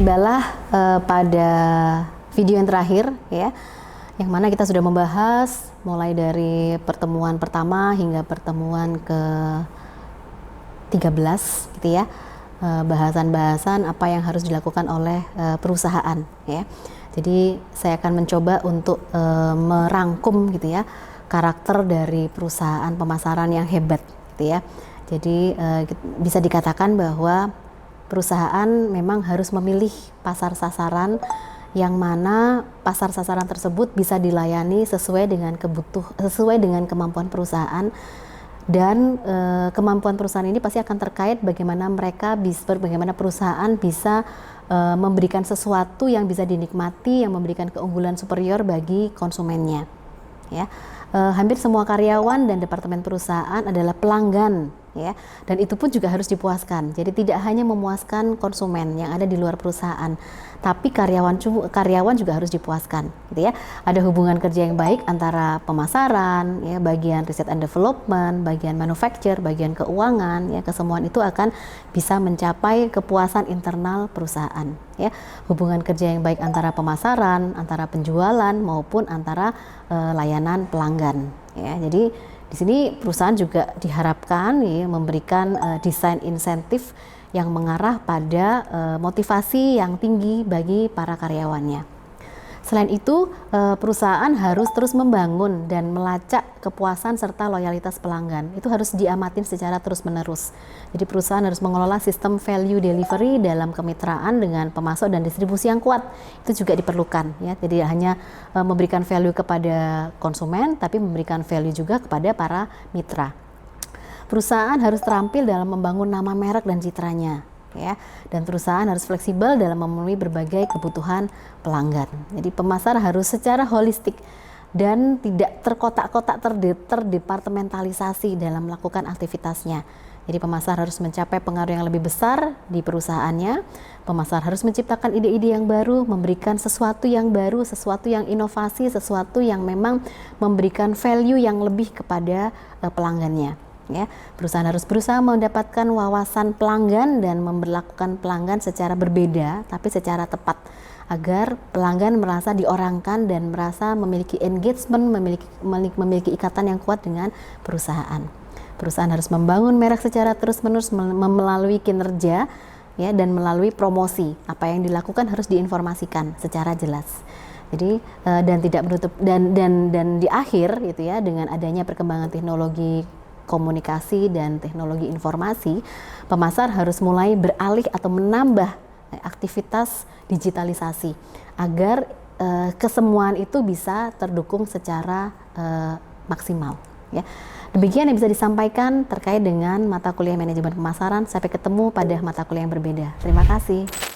Tibalah pada video yang terakhir ya, yang mana kita sudah membahas mulai dari pertemuan pertama hingga pertemuan ke-13 gitu ya, bahasan-bahasan apa yang harus dilakukan oleh perusahaan ya. Jadi saya akan mencoba untuk merangkum gitu ya karakter dari perusahaan pemasaran yang hebat gitu ya. Jadi bisa dikatakan bahwa perusahaan memang harus memilih pasar sasaran yang mana pasar sasaran tersebut bisa dilayani sesuai dengan kemampuan perusahaan, dan kemampuan perusahaan ini pasti akan terkait bagaimana perusahaan bisa memberikan sesuatu yang bisa dinikmati, yang memberikan keunggulan superior bagi konsumennya ya. Hampir semua karyawan dan departemen perusahaan adalah pelanggan ya, dan itu pun juga harus dipuaskan. Jadi tidak hanya memuaskan konsumen yang ada di luar perusahaan, tapi karyawan juga harus dipuaskan gitu ya. Ada hubungan kerja yang baik antara pemasaran ya, bagian research and development, bagian manufacture, bagian keuangan ya, kesemuaan itu akan bisa mencapai kepuasan internal perusahaan ya. Hubungan kerja yang baik antara pemasaran, antara penjualan maupun antara layanan pelanggan ya. Jadi di sini perusahaan juga diharapkan ya, memberikan desain insentif yang mengarah pada motivasi yang tinggi bagi para karyawannya. Selain itu, perusahaan harus terus membangun dan melacak kepuasan serta loyalitas pelanggan. Itu harus diamatin secara terus-menerus. Jadi perusahaan harus mengelola sistem value delivery dalam kemitraan dengan pemasok dan distribusi yang kuat. Itu juga diperlukan ya. Jadi hanya memberikan value kepada konsumen, tapi memberikan value juga kepada para mitra. Perusahaan harus terampil dalam membangun nama merek dan citranya ya, dan perusahaan harus fleksibel dalam memenuhi berbagai kebutuhan pelanggan. Jadi pemasar harus secara holistik dan tidak terkotak-kotak, terdepartementalisasi dalam melakukan aktivitasnya. Jadi pemasar harus mencapai pengaruh yang lebih besar di perusahaannya. Pemasar harus menciptakan ide-ide yang baru, memberikan sesuatu yang baru, sesuatu yang inovasi, sesuatu yang memang memberikan value yang lebih kepada pelanggannya. Ya, perusahaan harus berusaha mendapatkan wawasan pelanggan dan memperlakukan pelanggan secara berbeda tapi secara tepat agar pelanggan merasa diorangkan dan merasa memiliki engagement, memiliki ikatan yang kuat dengan perusahaan. Perusahaan harus membangun merek secara terus-menerus melalui kinerja ya, dan melalui promosi. Apa yang dilakukan harus diinformasikan secara jelas. Jadi dan tidak menutup dan di akhir gitu ya, dengan adanya perkembangan teknologi komunikasi dan teknologi informasi, pemasar harus mulai beralih atau menambah aktivitas digitalisasi agar kesemuaan itu bisa terdukung secara maksimal ya. Demikian yang bisa disampaikan terkait dengan mata kuliah manajemen pemasaran. Sampai ketemu pada mata kuliah yang berbeda. Terima kasih.